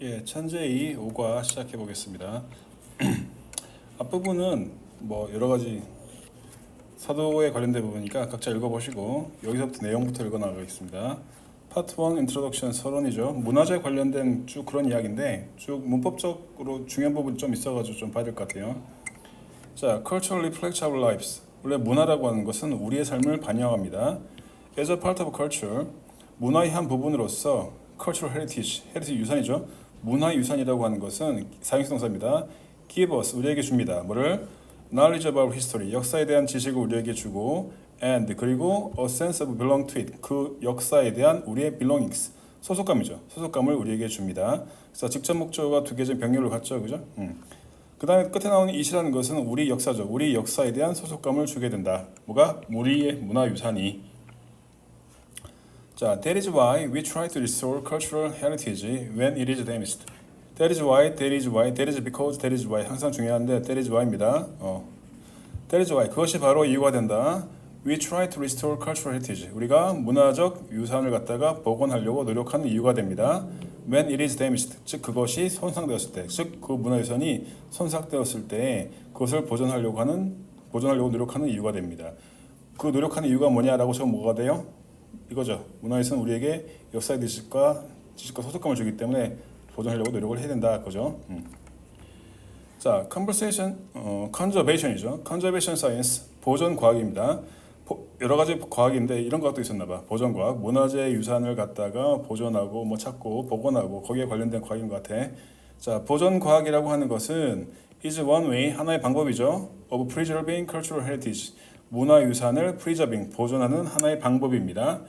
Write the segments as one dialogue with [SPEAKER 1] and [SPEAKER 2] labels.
[SPEAKER 1] 예, 천재의 5과 시작해 보겠습니다. 앞부분은 뭐 여러 가지 사도에 관련된 부분이니까 각자 읽어보시고 여기서부터 내용부터 읽어 나가겠습니다. 파트 1 인트로덕션 서론이죠. 문화재 관련된 쭉 그런 이야기인데 쭉 문법적으로 중요한 부분이 좀 있어가지고 좀 봐야 될 것 같아요. 자, cultural reflects our lives. 원래 문화라고 하는 것은 우리의 삶을 반영합니다. As a part of culture, 문화의 한 부분으로서 cultural heritage, heritage 유산이죠. 문화 유산이라고 하는 것은 사용식 동사입니다. Give us, 우리에게 줍니다. 뭐를? Knowledge of our history, 역사에 대한 지식을 우리에게 주고 and 그리고 a sense of belong to it, 그 역사에 대한 우리의 belongings, 소속감이죠. 소속감을 우리에게 줍니다. 그래서 직접 목적어가 두 개의 병렬을 갖죠, 그죠? 그 다음에 끝에 나오는 it이라는 것은 우리 역사죠. 우리 역사에 대한 소속감을 주게 된다. 뭐가? 우리의 문화유산이. 자, that is why we try to restore cultural heritage when it is damaged. That is why, that is why, that is because, that is why. 항상 중요한데 that is why입니다. That is why. 그것이 바로 이유가 된다. We try to restore cultural heritage. 우리가 문화적 유산을 갖다가 복원하려고 노력하는 이유가 됩니다. When it is damaged. 즉 그것이 손상되었을 때. 즉 그 문화유산이 손상되었을 때 그것을 보존하려고 노력하는 이유가 됩니다. 그 노력하는 이유가 뭐냐라고 저는 뭐가 돼요? 이거죠. 문화유산은 우리에게 역사의 지식과 소속감을 주기 때문에 보존하려고 노력을 해야 된다. 그죠? 자, conservation이죠. conservation science, 보존 과학입니다. 여러 가지 과학인데 이런 것도 있었나 봐. 보존 과학, 문화재 유산을 갖다가 보존하고 뭐 찾고 복원하고 거기에 관련된 과학인 것 같아. 자, 보존 과학이라고 하는 것은 is one way, 하나의 방법이죠. of preserving cultural heritage, 문화 유산을 preserving, 보존하는 하나의 방법입니다.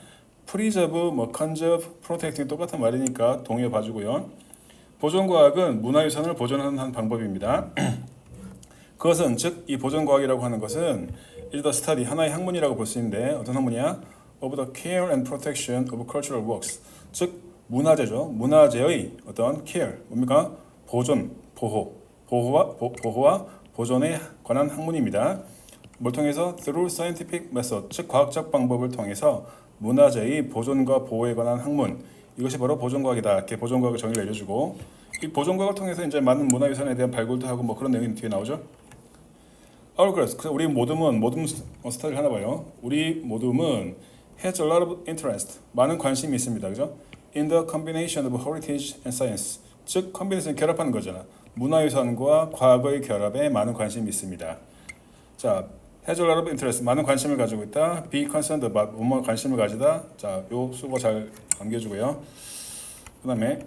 [SPEAKER 1] preserve, 뭐 conserve, protecting 똑같은 말이니까 동의어 봐주고요. 보존과학은 문화유산을 보존하는 한 방법입니다. 그것은 즉 이 보존과학이라고 하는 것은 is the study, 하나의 학문이라고 볼 수 있는데 어떤 학문이야? of the care and protection of cultural works, 즉 문화재죠. 문화재의 어떤 care, 뭡니까? 보존, 보호와 보존에 관한 학문입니다. 뭘 통해서? through scientific method, 즉 과학적 방법을 통해서 문화재의 보존과 보호에 관한 학문, 이것이 바로 보존과학이다. 이렇게 보존과학의 정의를 내려주고 이 보존과학을 통해서 이제 많은 문화유산에 대한 발굴도 하고 뭐 그런 내용이 뒤에 나오죠. 그래서 우리 모둠 스타일 하나 봐요. 우리 모둠은 has a lot of interest, 많은 관심이 있습니다. 그죠? in the combination of heritage and science, 즉 컨비네이션 결합하는 거잖아. 문화유산과 과거의 결합에 많은 관심이 있습니다. 자, has a lot of interest, 많은 관심을 가지고 있다. be concerned about, 뭐뭐 관심을 가지다. 자, 요 수고 잘 남겨주고요. 그 다음에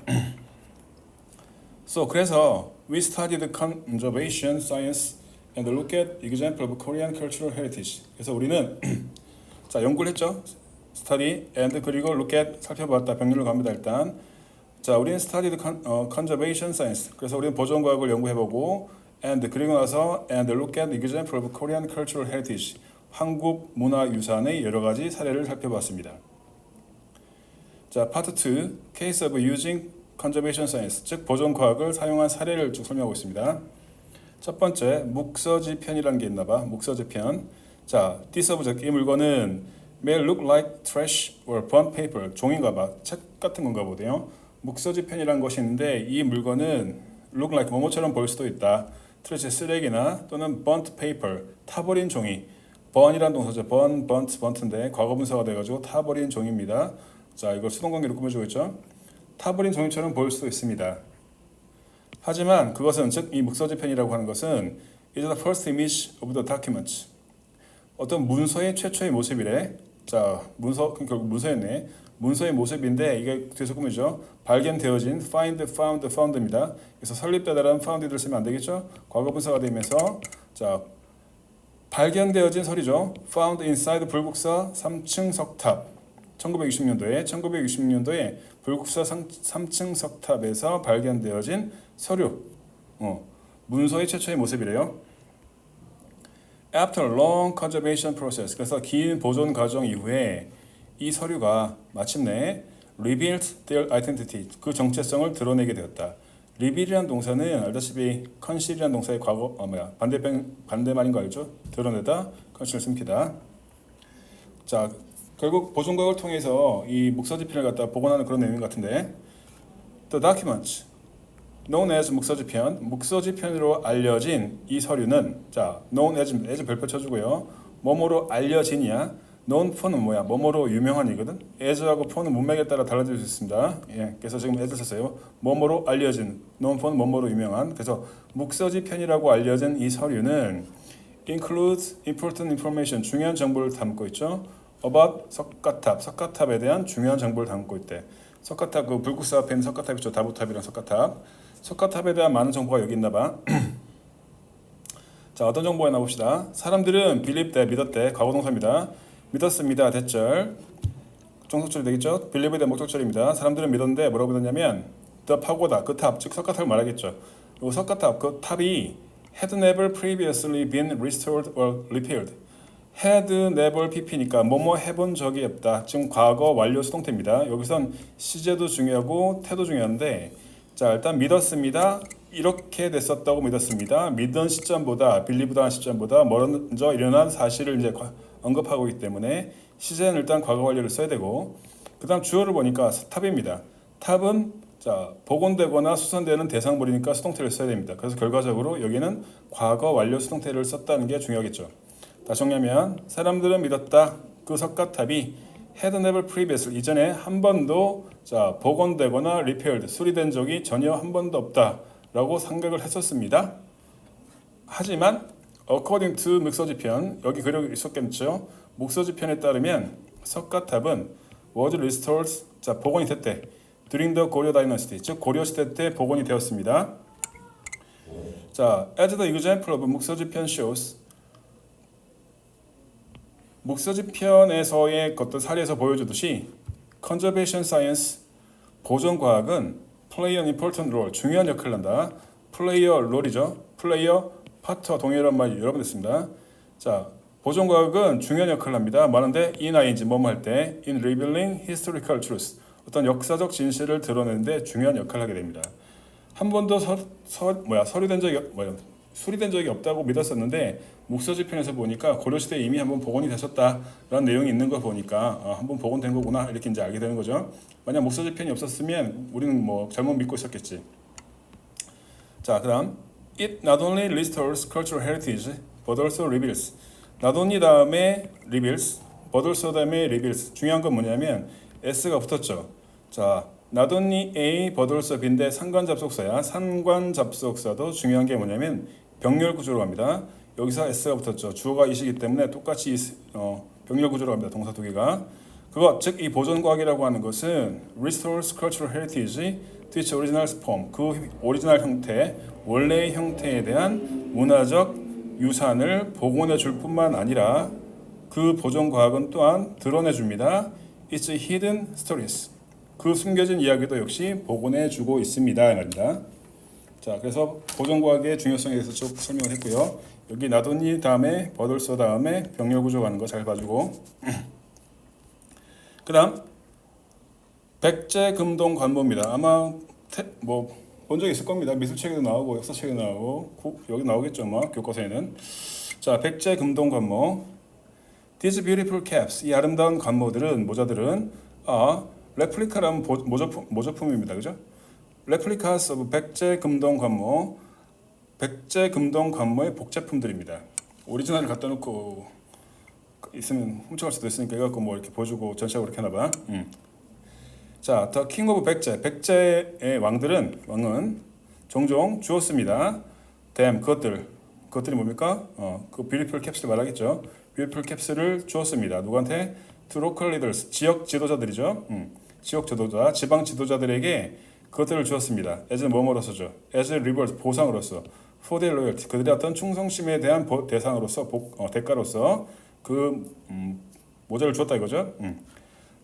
[SPEAKER 1] 그래서 we studied conservation science and look at example of Korean cultural heritage. 그래서 우리는 자, 연구를 했죠. study and 그리고 look at, 살펴봤다. 병렬로 갑니다. 일단 자, 우리는 studied conservation science. 그래서 우리는 보존과학을 연구해보고 and 그리고 나서 and look at example of Korean cultural heritage, 한국 문화유산의 여러 가지 사례를 살펴봤습니다. 자, 파트 2, case of using conservation science, 즉 보존과학을 사용한 사례를 쭉 설명하고 있습니다. 첫 번째, 묵서지편이라는 게 있나 봐. 묵서지편. 자, this object, 이 물건은 may look like trash or burnt paper, 종인가 봐. 책 같은 건가 보네요. 묵서지편이라는 것이 있는데 이 물건은 look like, 뭐뭐처럼 보일 수도 있다. 트래시, 쓰레기나 또는 burnt paper, 타버린 종이. burn이라는 동사죠. burnt인데 과거분사가 돼가지고 타버린 종입니다. 자, 이걸 수동관계로 꾸며주고 있죠. 타버린 종이처럼 보일 수도 있습니다. 하지만 그것은, 즉 이 묵서지편이라고 하는 것은 is the first image of the document, 어떤 문서의 최초의 모습이래. 자, 결국 문서였네. 문서의 모습인데 이게 뒤에서 꾸며죠. 발견되어진, find, found, found입니다. 그래서 설립되다라는 found를 쓰면 안 되겠죠. 과거분사가 되면서 자, 발견되어진 설이죠. found inside 불국사 3층 석탑. 1960년도에 불국사 3층 석탑에서 발견되어진 서류. 문서의 최초의 모습이래요. After long conservation process, 그래서 긴 보존 과정 이후에 이 서류가 마침내 revealed their identity, 그 정체성을 드러내게 되었다. reveal이라는 동사는 알다시피 conceal이라는 동사의 과거, 반대말인 거 알죠? 드러내다, conceal 숨기다. 자, 결국 보존과학을 통해서 이 묵서지편을 갖다 복원하는 그런 내용 같은데, the documents, known as 묵서지편, 묵서지편으로 알려진 이 서류는 자, known as 별표 쳐주고요. 뭐뭐로 알려진이야. known for는 뭐야? 뭐뭐로 유명한이거든. as하고 for는 문맥에 따라 달라질 수 있습니다. 예, 그래서 지금 as 썼어요. 뭐뭐로 알려진, known for는 뭐뭐로 유명한. 그래서 묵서지편이라고 알려진 이 서류는 includes important information, 중요한 정보를 담고 있죠. about 석가탑, 석가탑에 대한 중요한 정보를 담고 있대. 석가탑 그 불국사 앞에 있는 석가탑 있죠. 다부탑이랑 석가탑. 석가탑에 대한 많은 정보가 여기 있나 봐. 자, 어떤 정보가 있나 봅시다. 사람들은 believe that, 믿었대. 과거동사입니다. 믿었습니다. 대절. 종속절이 되겠죠. believe에 대한 목적절입니다. 사람들은 믿었는데 뭐라고 믿었냐면 the 파고다, 그 탑, 즉 석가탑을 말하겠죠. 이 석가탑, 그 탑이 had never previously been restored or repaired. had never pp니까 뭐뭐 해본 적이 없다. 지금 과거 완료 수동태입니다. 여기선 시제도 중요하고 태도 중요한데 자, 일단 믿었습니다. 이렇게 됐었다고 믿었습니다. 믿던 시점보다 빌리브다한 시점보다 먼저 일어난 사실을 이제 언급하고 있기 때문에 시제는 일단 과거 완료를 써야 되고 그다음 주어를 보니까 탑입니다. 탑은 자, 복원되거나 수선되는 대상물이니까 수동태를 써야 됩니다. 그래서 결과적으로 여기는 과거 완료 수동태를 썼다는 게 중요하겠죠. 다시 정리하면 사람들은 믿었다. 그 석가탑이 had never previous 이전에 한 번도 자, 복원되거나 repaired 수리된 적이 전혀 한 번도 없다라고 생각을 했었습니다. 하지만 according to 묵서지편 여기 그려져 있었겠죠. 묵서지편에 따르면 석가탑은 was restored 자, 복원이 됐대. during the 고려 dynasty 즉 고려 시대 때 복원이 되었습니다. 자, as the example of 묵서지편 shows 묵서지편에서의 어떤 사례에서 보여주듯이 conservation science 보존과학은 play an important role 중요한 역할을 한다. player role이죠. player 파트와 동일한 말이 여러 번 됐습니다. 자, 보존과학은 중요한 역할을 합니다. 말하는데 in ing 뭐뭐 할 때 in revealing historical truth 어떤 역사적 진실을 드러내는데 중요한 역할을 하게 됩니다. 한 번도 수리된 적이 없다고 믿었었는데 묵서지편에서 보니까 고려시대에 이미 한번 복원이 됐었다라는 내용이 있는 거 보니까 한번 복원된 거구나 이렇게 이제 알게 되는 거죠. 만약 묵서지편이 없었으면 우리는 뭐 잘못 믿고 있었겠지. 자, 그다음 it not only restores cultural heritage but also reveals. not only 다음에 reveals, but also 다음에 reveals. 중요한 건 뭐냐면 s가 붙었죠. 자, not only A but also B인데 상관잡속사야. 상관잡속사도 중요한 게 뭐냐면 병렬 구조로 갑니다. 여기서 s가 붙었죠. 주어가 이시기 때문에 똑같이 병렬 구조로 갑니다. 동사 두 개가. 그거 즉 이 보존과학이라고 하는 것은 restores cultural heritage to its original form. 그 오리지널 형태, 원래의 형태에 대한 문화적 유산을 복원해 줄 뿐만 아니라 그 보존과학은 또한 드러내 줍니다. It's hidden stories. 그 숨겨진 이야기도 역시 복원해 주고 있습니다. 이 말입니다. 자, 그래서 보존과학의 중요성에 대해서 쭉 설명을 했고요. 여기 나돈니 다음에 버들서 다음에 병렬 구조 가는 거 잘 봐주고 그다음 백제금동 관모입니다. 아마 본 적 있을 겁니다. 미술책에도 나오고 역사책에도 나오고 여기 나오겠죠. 아마 교과서에는. 자, 백제금동 관모. These beautiful caps. 이 아름다운 관모들은 모자들은 레플리카라는 모조품입니다. 그죠? Replicas of 백제금동 관모. 백제금동 관모의 복제품들입니다. 오리지널을 갖다 놓고 있으면 훔쳐갈 수도 있으니까 이거 뭐 이렇게 보여주고 전시하고 이렇게 하나봐. 자, The King of 백제. 백제의 왕은 종종 주었습니다. them 그것들이 뭡니까? 그 beautiful caps를 말하겠죠. beautiful caps를 주었습니다. 누구한테? to local leaders. 지역 지도자들이죠. 지역 지도자, 지방 지도자들에게 그것들을 주었습니다. as 뭐뭐로서죠. as reward 보상으로서. for their loyalty 그들의 어떤 충성심에 대한 대상으로서 대가로서 그 모자를 주었다 이거죠.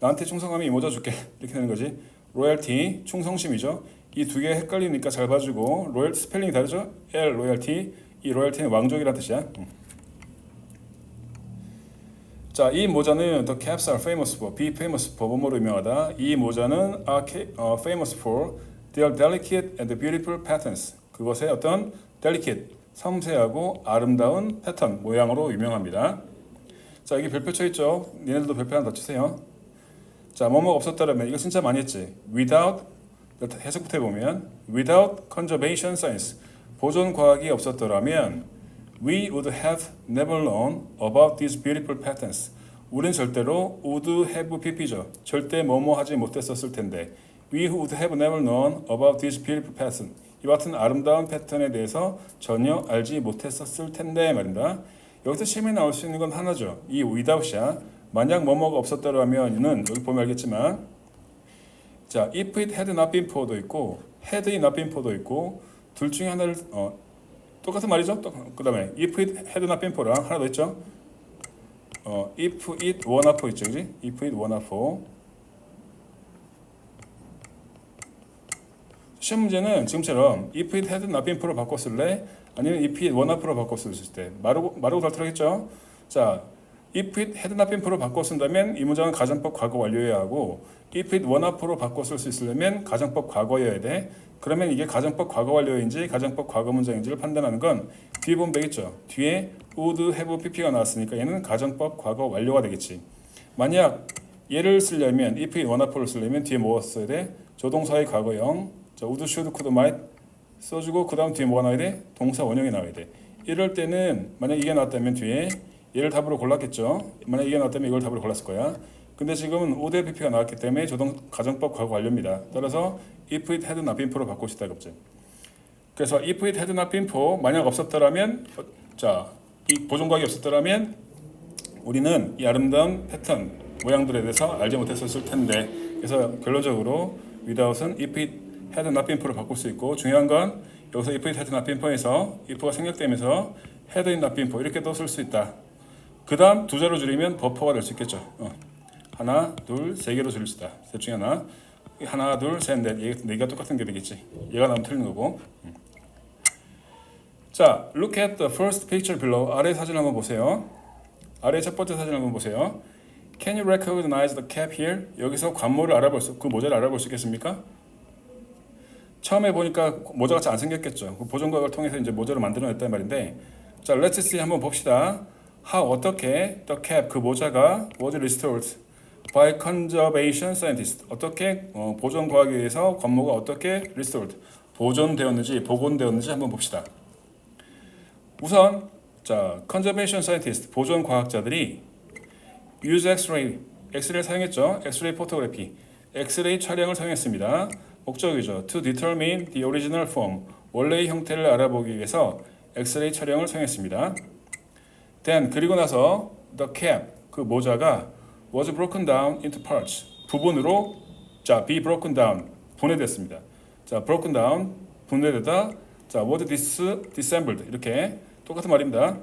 [SPEAKER 1] 나한테 충성하면 이 모자 줄게 이렇게 되는 거지. 로열티 충성심이죠. 이 두 개 헷갈리니까 잘 봐주고 로열 스펠링이 다르죠. L 로열티 이 로열티는 왕족이라는 뜻이야. 자, 이 모자는 the caps are famous for be famous for 뭐뭐로 유명하다. 이 모자는 are famous for their delicate and beautiful patterns 그것의 어떤 delicate 섬세하고 아름다운 패턴 모양으로 유명합니다. 자, 여기 별표 쳐 있죠. 니네들도 별표 하나 더 치세요. 자, 뭐뭐가 없었다면 이거 진짜 많이 했지. without 해석부터 해보면 without conservation science 보존 과학이 없었더라면 we would have never known about these beautiful patterns. 우린 절대로 would have pp죠. 절대 뭐뭐 하지 못했었을 텐데 we would have never known about these beautiful patterns. 이와 같은 아름다운 패턴에 대해서 전혀 알지 못했었을 텐데 말입니다. 여기서 실험에 나올 수 있는 건 하나죠. 이 without이야. 만약 뭐뭐가 없었더라면은 여기 보면 알겠지만 자, if it had not been for도 있고 had it not been for도 있고 둘 중에 하나를 똑같은 말이죠. 그 다음에 if it had not been for랑 하나 더 있죠. if it were not for 있죠, 그지? if it were not for. 시험 문제는 지금처럼 if it had not been for로 바꿨을래? 아니면 if it were not for로 바꿨을 때 마르고 덜덜하겠죠. 자, if it had not been for로 바꿔 쓴다면 이 문장은 가정법 과거 완료여야 하고 if it were not for로 바꿔 쓸 수 있으려면 가정법 과거여야 돼. 그러면 이게 가정법 과거 완료인지 가정법 과거 문장인지를 판단하는 건 뒤에 보면 되겠죠. 뒤에 would have pp가 나왔으니까 얘는 가정법 과거 완료가 되겠지. 만약 얘를 쓰려면 if it were not for를 쓰려면 뒤에 뭐 써야 돼? 조동사의 과거형. 자, would, should, could, might 써주고 그 다음 뒤에 뭐가 나와야 돼? 동사 원형이 나와야 돼. 이럴 때는 만약 이게 나왔다면 뒤에 얘를 답으로 골랐겠죠. 만약 이게 나왔다면 이걸 답으로 골랐을 거야. 근데 지금은 would have pp가 나왔기 때문에 가정법 과거 완료입니다. 따라서 if it had not been for로 바꾸고 싶다 이거죠. 그래서 if it had not been for 만약 없었더라면 자, 이 보존과학이 없었더라면 우리는 이 아름다운 패턴 모양들에 대해서 알지 못했었을 텐데. 그래서 결론적으로 without은 if it had not been for로 바꿀 수 있고 중요한 건 여기서 if it had not been for에서 if가 생략되면서 had it not been for 이렇게 또 쓸 수 있다. 그 다음 두 자로 줄이면 버퍼가 될 수 있겠죠. 하나, 둘, 세 개로 줄일 수 있다. 셋 중에 하나, 둘, 셋, 넷. 네 개가 똑같은 게 되겠지. 얘가 나오면 틀린 거고. 자, look at the first picture below. 아래 사진 한번 보세요. 아래 첫 번째 사진 한번 보세요. Can you recognize the cap here? 여기서 관모를 그 모자를 알아볼 수 있겠습니까? 처음에 보니까 모자가 잘 안 생겼겠죠. 그 보존과학을 통해서 이제 모자를 만들어냈단 말인데, 자, let's see 한번 봅시다. How 어떻게 the cap 그 모자가 was restored by conservation scientists 어떻게 보존과학에 의해서 관모가 어떻게 restored 보존되었는지 복원되었는지 한번 봅시다. 우선 자 conservation scientist 보존과학자들이 use X-ray를 사용했죠. X-ray photography X-ray 촬영을 사용했습니다. 목적이죠. To determine the original form 원래의 형태를 알아보기 위해서 X-ray 촬영을 사용했습니다. Then 그리고 나서 the cap 그 모자가 was broken down into parts 부분으로 자 be broken down 분해됐습니다. 자 broken down 분해되다 자 was disassembled 이렇게 똑같은 말입니다.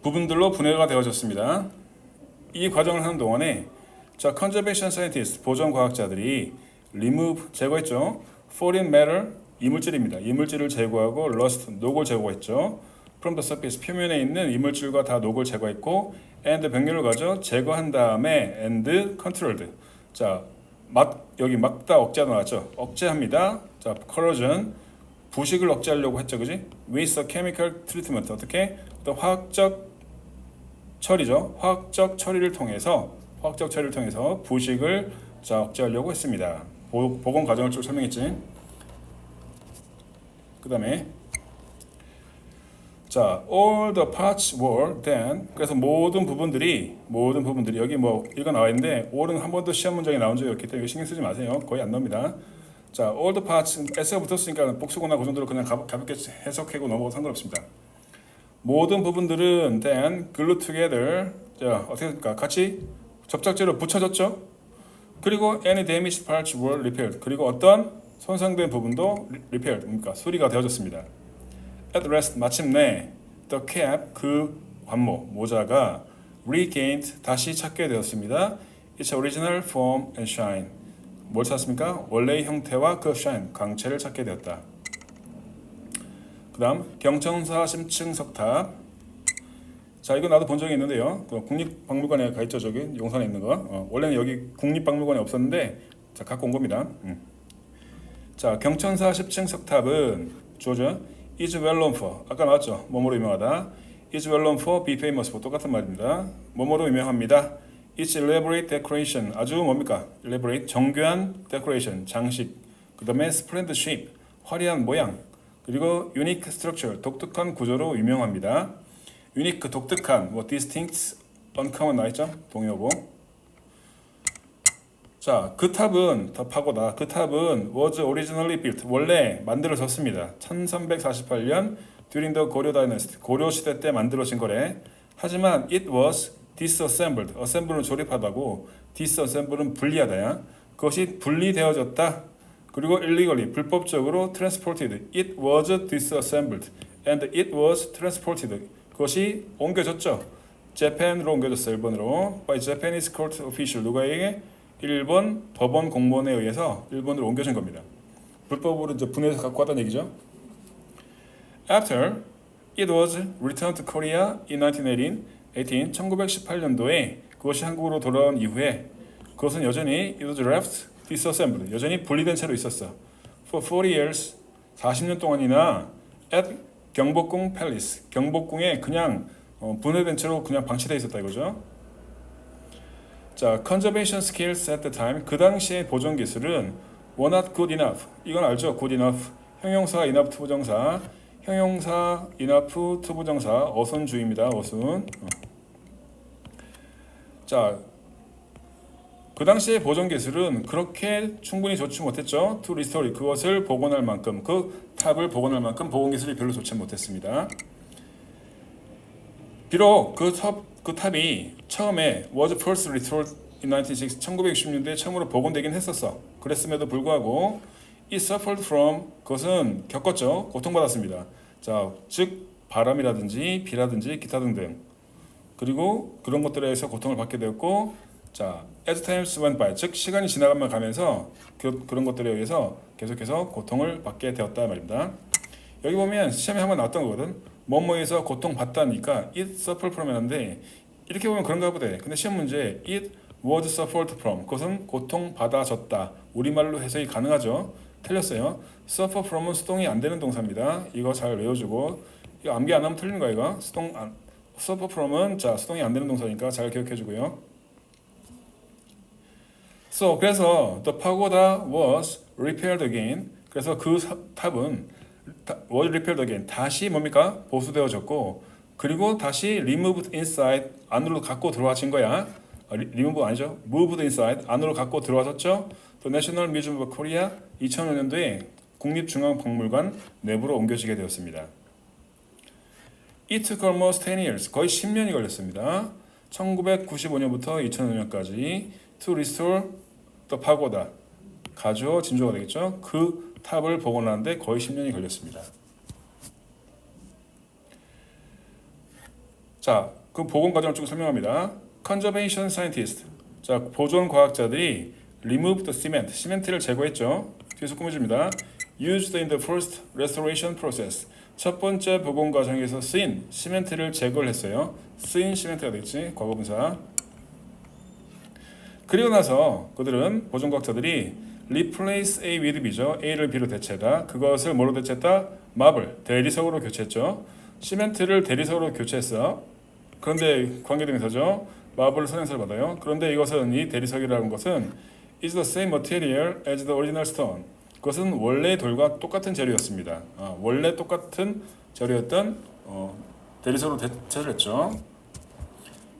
[SPEAKER 1] 부분들로 분해가 되어졌습니다. 이 과정을 하는 동안에 자 conservation scientist 보존 과학자들이 remove 제거했죠. foreign matter 이물질입니다. 이물질을 제거하고 rust 녹을 제거했죠. from the surface 표면에 있는 이물질과 다 녹을 제거했고 and 병렬을 가져 제거한 다음에 and controlled 자 여기 막다 억제가 나왔죠. 억제합니다. 자 corrosion 부식을 억제하려고 했죠, 그지? with a chemical treatment 어떻게 또 화학적 처리죠. 화학적 처리를 통해서 부식을 자 억제하려고 했습니다. 복원 과정을 쭉 설명했지. 그다음에 자, all the parts were then 그래서 모든 부분들이 여기 뭐 이거 나와 있는데 all은 한 번도 시험 문장에 나온 적이 없기 때문에 신경 쓰지 마세요. 거의 안 나옵니다. 자, all the parts s가 붙었으니까 복수거나 그 정도로 그냥 가볍게 해석하고 넘어가도 상관없습니다. 모든 부분들은 then glued together 자 어떻게 됩니까? 같이 접착제로 붙여졌죠. 그리고 any damaged parts were repaired 그리고 어떤 손상된 부분도 repaired 그러니까 수리가 되어졌습니다. At last 마침내 the cap 그 관모 모자가 regained 다시 찾게 되었습니다. Its original form and shine 뭘 찾습니까? 원래의 형태와 그 shine 광채를 찾게 되었다. 그 다음 경천사 10층 석탑 자 이거 나도 본 적이 있는데요. 국립박물관에 가 있죠. 저기 용산에 있는 거 원래는 여기 국립박물관에 없었는데 자 갖고 온 겁니다. 자 경천사 10층 석탑은 주어져 is well known for 아까 나왔죠. 뭐뭐로 유명하다. is well known for be famous for 똑같은 말입니다. 뭐뭐로 유명합니다. its elaborate decoration 아주 뭡니까? elaborate 정교한 decoration 장식. 그다음에 splendid shape 화려한 모양. 그리고 unique structure 독특한 구조로 유명합니다. unique 독특한 뭐 distinct, uncommon 나있죠? 동의어고. 자, 그 탑은 더 파고다. 그 탑은 was originally built 원래 만들어졌습니다. 1348년 during the 고려 dynasty 고려 시대 때 만들어진 거래. 하지만 it was disassembled. assemble는 조립하다고 disassemble는 분리하다야. 그것이 분리되어졌다. 그리고 illegally 불법적으로 transported. it was disassembled and it was transported. 그것이 옮겨졌죠. 재팬으로 옮겨졌어요. 일본으로. by Japanese court official 누가에게 일본 법원 공무원에 의해서 일본으로 옮겨진 겁니다. 불법으로 이제 분해해서 갖고 왔다는 얘기죠. After it was returned to Korea in 1918, 1918년도에 그것이 한국으로 돌아온 이후에 그것은 여전히 it was left disassembled, 여전히 분리된 채로 있었어. For 40 years, 40년 동안이나 at 경복궁 팰리스, 경복궁에 그냥 분해된 채로 그냥 방치되어 있었다 이거죠. 자, conservation skills at the time, 그 당시의 보존 기술은 were not good enough. 이건 알죠? good enough. 형용사 enough to 부정사, 형용사 enough to 부정사, 어순주의입니다. 어순. 자, 그 당시의 보존 기술은 그렇게 충분히 좋지 못했죠. to restore, 그것을 복원할 만큼, 그 탑을 복원할 만큼 보건 기술이 별로 좋지 못했습니다. 비록 그 탑이 처음에 was first restored in 1960, 1960년대에 처음으로 복원되긴 했었어. 그랬음에도 불구하고 it suffered from, 그것은 겪었죠. 고통받았습니다. 자, 즉 바람이라든지 비라든지 기타 등등. 그리고 그런 것들에 의해서 고통을 받게 되었고, 자, as times went by, 즉 시간이 지나가면서 그런 것들에 의해서 계속해서 고통을 받게 되었다 말입니다. 여기 보면 시험에 한번 나왔던 거거든. 뭐뭐에서 고통받다니까 it suffered from 하는데 이렇게 보면 그런가 보대. 근데 시험 문제 it was suffered from, 그것은 고통받아졌다. 우리말로 해석이 가능하죠. 틀렸어요. suffer from은 수동이 안 되는 동사입니다. 이거 잘 외워주고, 이거 암기 안 하면 틀린 거야 이거. suffer from은 자 수동이 안 되는 동사니까 잘 기억해주고요. So, 그래서 the pagoda was repaired again. 그래서 그 탑은 was repaired again. 다시 뭡니까? 보수되어졌고, 그리고 다시 removed inside, 안으로 갖고 들어와진 거야. remove 아니죠? moved inside, 안으로 갖고 들어와졌죠. The National Museum of Korea 2005년도에 국립중앙박물관 내부로 옮겨지게 되었습니다. It took almost 10 years, 거의 10년이 걸렸습니다. 1995년부터 2005년까지 to restore the pagoda, 가주어 진조가 되겠죠. 그 탑을 복원하는데 거의 10년이 걸렸습니다. 자, 그 복원 과정을 쭉 설명합니다. Conservation scientist, 자 보존 과학자들이 remove the cement, 시멘트를 제거했죠. 뒤에서 꾸며줍니다. Used in the first restoration process, 첫 번째 복원 과정에서 쓰인 시멘트를 제거를 했어요. 쓰인 시멘트가 되겠지, 과거분사. 그리고 나서 그들은 보존과학자들이 replace A with B죠. A를 B로 대체했다. 그것을 뭐로 대체했다? 마블, 대리석으로 교체했죠. 시멘트를 대리석으로 교체했어. 그런데 관계대명사죠. 마블 선행사를 받아요. 그런데 이것은, 이 대리석이라는 것은 is the same material as the original stone. 그것은 원래 돌과 똑같은 재료였습니다. 원래 똑같은 재료였던 대리석으로 대체를 했죠.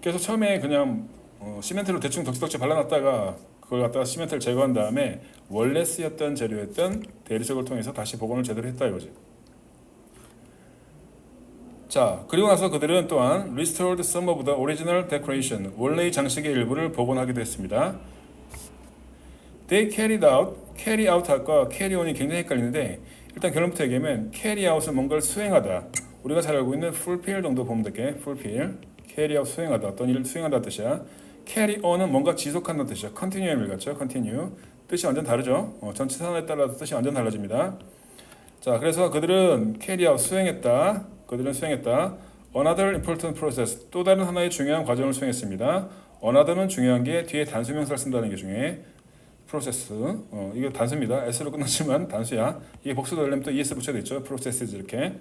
[SPEAKER 1] 그래서 처음에 그냥 시멘트로 대충 덕지덕지 발라놨다가 그걸 갖다가 시멘트를 제거한 다음에 원래 쓰였던 재료였던 대리석을 통해서 다시 복원을 제대로 했다 이거지. 자, 그리고 나서 그들은 또한 restored some of the original decoration, 원래의 장식의 일부를 복원하기도 했습니다. They carried out, carry out 할까 carry on이 굉장히 헷갈리는데, 일단 결론부터 얘기하면 carry out은 뭔가를 수행하다. 우리가 잘 알고 있는 fulfill 정도 보면 될게. fulfill, carry out 수행하다, 어떤 일을 수행하다 뜻이야. carry on은 뭔가 지속한다는 뜻이야. continue의 일 같죠. continue. 뜻이 완전 다르죠. 전치사에 따라서 뜻이 완전 달라집니다. 자, 그래서 그들은 carry out 수행했다. 그들은 수행했다. Another important process, 또 다른 하나의 중요한 과정을 수행했습니다. Another는 중요한 게 뒤에 단수명사를 쓴다는 게 중요해. process, 이거 단수입니다. s로 끝났지만 단수야. 이게 복수도 되려면 또 es 붙여야 되죠. processes 이렇게.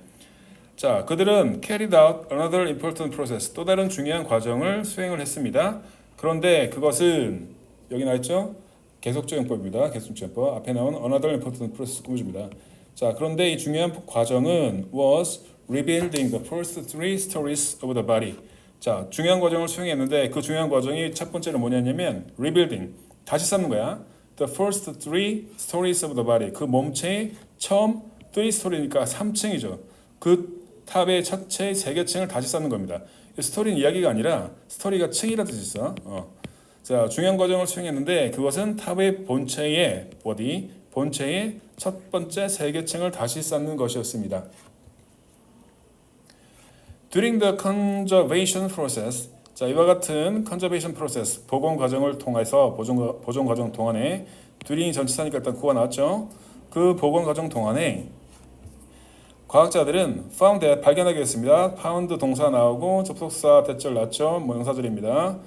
[SPEAKER 1] 자, 그들은 carried out another important process, 또 다른 중요한 과정을 수행을 했습니다. 그런데 그것은 여기 나와있죠? 계속적용법입니다. 계속적용법. 앞에 나온 another important process 꾸며줍니다. 자, 그런데 이 중요한 과정은 was rebuilding the first three stories of the body. 자, 중요한 과정을 수행했는데 그 중요한 과정이 첫 번째는 뭐냐면 rebuilding, 다시 쌓는 거야. The first three stories of the body. 그 몸체의 처음 3 스토리니까 3층이죠. 그 탑의 첫째 3개 층을 다시 쌓는 겁니다. 스토리는 이야기가 아니라 스토리가 층이라는 뜻이 있어. 자, 중요한 과정을 수행했는데 그것은 탑의 본체의 body, 본체의 첫 번째 3개 층을 다시 쌓는 것이었습니다. During the conservation process, 자, 이와 같은 conservation process, 복원 과정을 통해서 보존 과정 동안에 during 전치사니까 일단 구가 나왔죠. 그 복원 과정 동안에 과학자들은 found that 발견하게 됐습니다. found 동사 나오고 접속사 대절 나왔죠. 명사절입니다.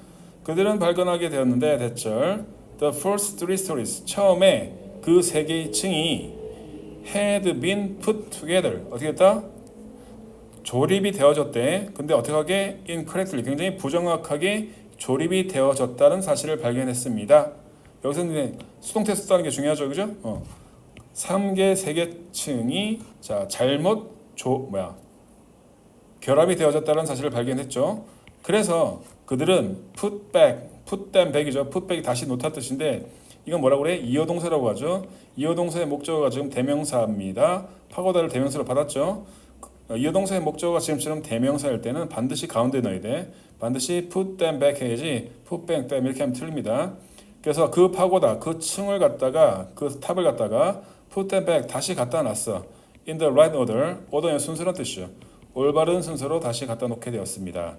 [SPEAKER 1] 그들은 발견하게 되었는데 대절 the first three stories, 처음에 그 3개의 층이 had been put together, 어떻게 했다? 조립이 되어졌대. 근데 어떻게 하게? incorrectly, 굉장히 부정확하게 조립이 되어졌다는 사실을 발견했습니다. 여기서는 수동태 쓰다는 게 중요하죠, 그죠? 3개 자, 잘못 결합이 되어졌다는 사실을 발견했죠. 그래서 그들은 put them back이죠. put back이 다시 놓다 뜻인데 이건 뭐라고 그래? 이어동사라고 하죠. 이어동사의 목적어가 지금 대명사입니다. 파고다를 대명사로 받았죠. 이어동사의 목적어가 지금처럼 대명사일 때는 반드시 가운데 넣어야 돼. 반드시 put them back 해야지 put back them 이렇게 하면 틀립니다. 그래서 그 파고다, 그 층을 갖다가, 그 탑을 갖다가 put them back 다시 갖다 놨어. in the right order, order의 순서란 뜻이죠. 올바른 순서로 다시 갖다 놓게 되었습니다.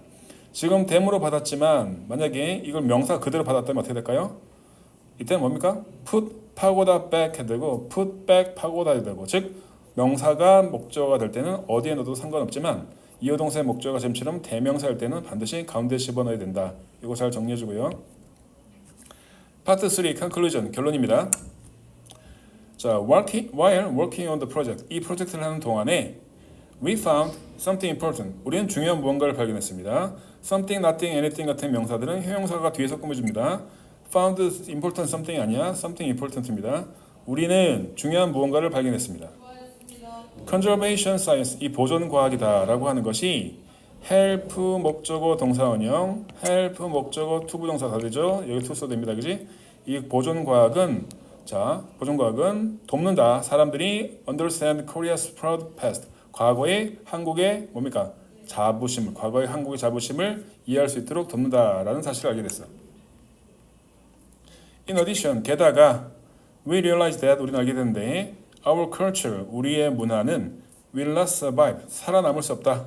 [SPEAKER 1] 지금 them으로 받았지만 만약에 이걸 명사 그대로 받았다면 어떻게 될까요? 이때는 뭡니까? put 파고다 back 해야 되고 put back 파고다 해야 되고, 즉 명사가 목적어가 될 때는 어디에 넣어도 상관없지만 이어동사의 목적어가 지금처럼 대명사일 때는 반드시 가운데 집어넣어야 된다. 이거 잘 정리해주고요. 파트 3 conclusion, 결론입니다. 자, while working on the project, 이 프로젝트를 하는 동안에 we found something important, 우리는 중요한 무언가를 발견했습니다. something, nothing, anything 같은 명사들은 형용사가 뒤에서 꾸며줍니다. found important something 아니야, something important입니다. 우리는 중요한 무언가를 발견했습니다. conservation science, 이 보존 과학이다 라고 하는 것이 help 목적어 동사원형, help 목적어 to 부동사 다 되죠. 여기 to 써됩니다. 그지? 이 보존 과학은, 자, 보존 과학은 돕는다. 사람들이 understand Korea's proud past, 과거의 한국의 뭡니까? 자부심, 과거의 한국의 자부심을 이해할 수 있도록 돕는다라는 사실을 알게 됐어. In addition, 게다가 we realized that, 우리는 알게 됐는데 our culture, 우리의 문화는 will not survive, 살아남을 수 없다.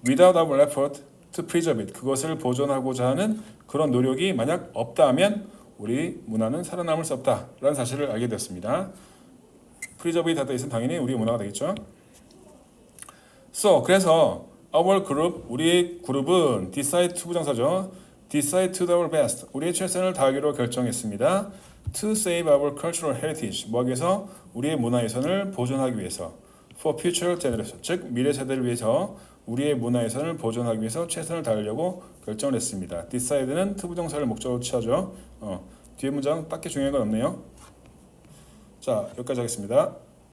[SPEAKER 1] without our effort to preserve it, 그것을 보존하고자 하는 그런 노력이 만약 없다 하면 우리 문화는 살아남을 수 없다라는 사실을 알게 됐습니다. preserve it 하다 있으면 당연히 우리 문화가 되겠죠. So, 그래서 our group, 우리의 그룹은 decide to 부정사죠. decide to do our best, 우리의 최선을 다하기로 결정했습니다. to save our cultural heritage, 뭐하기 위해서? 우리의 문화유산을 보존하기 위해서. for future generation, 즉 미래 세대를 위해서 우리의 문화유산을 보존하기 위해서 최선을 다하려고 결정을 했습니다. decide는 to 부정사를 목적으로 취하죠. 뒤에 문장 딱히 중요한 건 없네요. 자, 여기까지 하겠습니다.